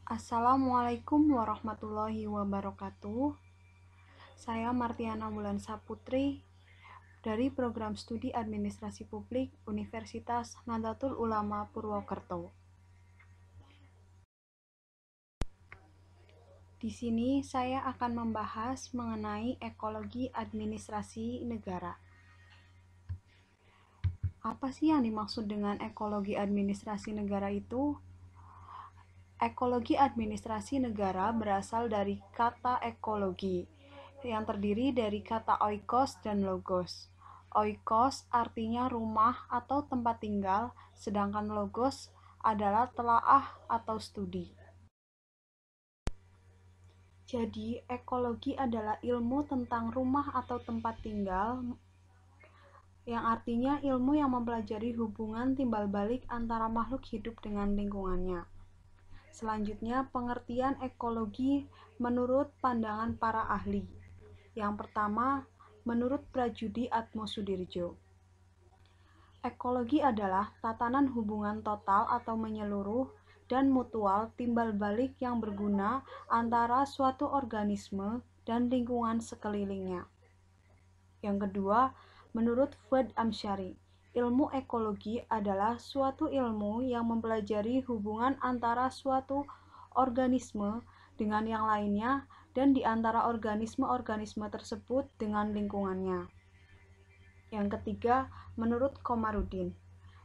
Assalamualaikum warahmatullahi wabarakatuh. Saya Martiana Bulan Saputri dari Program Studi Administrasi Publik Universitas Nahdlatul Ulama Purwokerto. Di sini saya akan membahas mengenai ekologi administrasi negara. Apa sih yang dimaksud dengan ekologi administrasi negara itu? Ekologi administrasi negara berasal dari kata ekologi, yang terdiri dari kata oikos dan logos. Oikos artinya rumah atau tempat tinggal, sedangkan logos adalah telaah atau studi. Jadi, ekologi adalah ilmu tentang rumah atau tempat tinggal, yang artinya ilmu yang mempelajari hubungan timbal balik antara makhluk hidup dengan lingkungannya. Selanjutnya, pengertian ekologi menurut pandangan para ahli. Yang pertama, menurut Prajudi Atmosudirajo. Ekologi adalah tatanan hubungan total atau menyeluruh dan mutual timbal balik yang berguna antara suatu organisme dan lingkungan sekelilingnya. Yang kedua, menurut Fuad Amsyari, ilmu ekologi adalah suatu ilmu yang mempelajari hubungan antara suatu organisme dengan yang lainnya dan di antara organisme-organisme tersebut dengan lingkungannya. Yang ketiga, menurut Komarudin,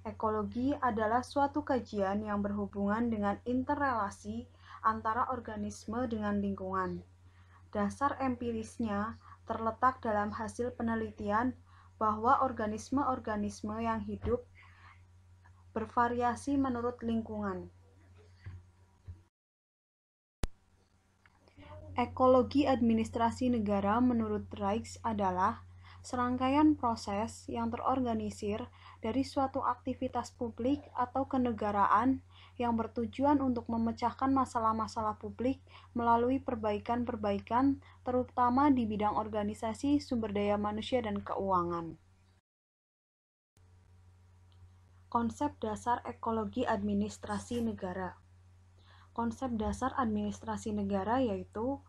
ekologi adalah suatu kajian yang berhubungan dengan interrelasi antara organisme dengan lingkungan. Dasar empirisnya terletak dalam hasil penelitian bahwa organisme-organisme yang hidup bervariasi menurut lingkungan. Ekologi administrasi negara menurut Rijks adalah serangkaian proses yang terorganisir dari suatu aktivitas publik atau kenegaraan yang bertujuan untuk memecahkan masalah-masalah publik melalui perbaikan-perbaikan, terutama di bidang organisasi, sumber daya manusia, dan keuangan. Konsep dasar ekologi administrasi negara. Konsep dasar administrasi negara yaitu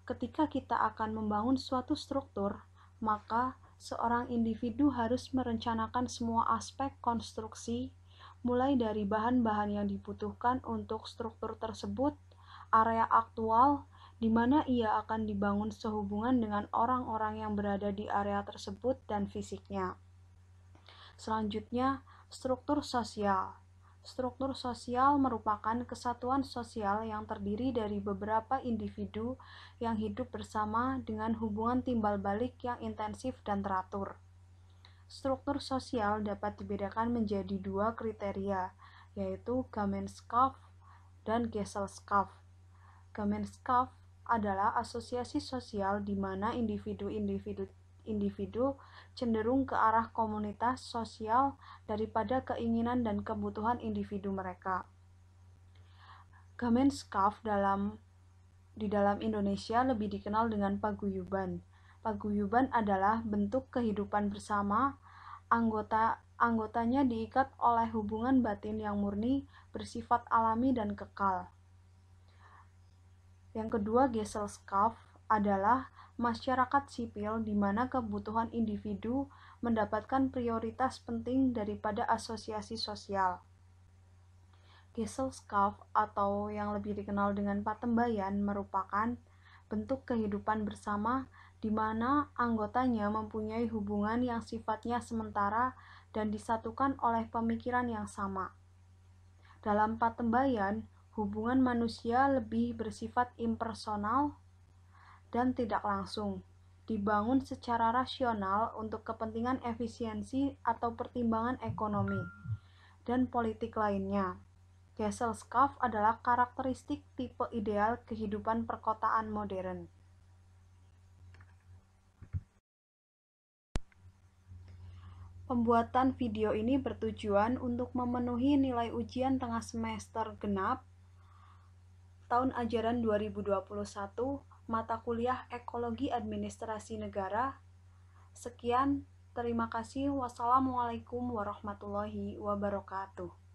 ketika kita akan membangun suatu struktur, maka seorang individu harus merencanakan semua aspek konstruksi, mulai dari bahan-bahan yang dibutuhkan untuk struktur tersebut, area aktual, di mana ia akan dibangun sehubungan dengan orang-orang yang berada di area tersebut dan fisiknya. Selanjutnya, struktur sosial. Struktur sosial merupakan kesatuan sosial yang terdiri dari beberapa individu yang hidup bersama dengan hubungan timbal balik yang intensif dan teratur. Struktur sosial dapat dibedakan menjadi dua kriteria, yaitu Gemeinschaft dan Gesellschaft. Gemeinschaft adalah asosiasi sosial di mana individu cenderung ke arah komunitas sosial daripada keinginan dan kebutuhan individu mereka. Gemeinschaft di dalam Indonesia lebih dikenal dengan paguyuban. Paguyuban adalah bentuk kehidupan bersama, anggotanya diikat oleh hubungan batin yang murni, bersifat alami dan kekal. Yang kedua, Gesellschaft adalah masyarakat sipil di mana kebutuhan individu mendapatkan prioritas penting daripada asosiasi sosial. Gesellschaft atau yang lebih dikenal dengan patembayan merupakan bentuk kehidupan bersama di mana anggotanya mempunyai hubungan yang sifatnya sementara dan disatukan oleh pemikiran yang sama. Dalam patembayan, hubungan manusia lebih bersifat impersonal dan tidak langsung, dibangun secara rasional untuk kepentingan efisiensi atau pertimbangan ekonomi dan politik lainnya. Gesellschaft adalah karakteristik tipe ideal kehidupan perkotaan modern. Pembuatan video ini bertujuan untuk memenuhi nilai ujian tengah semester genap tahun ajaran 2021 mata kuliah Ekologi Administrasi Negara. Sekian, terima kasih. Wassalamualaikum warahmatullahi wabarakatuh.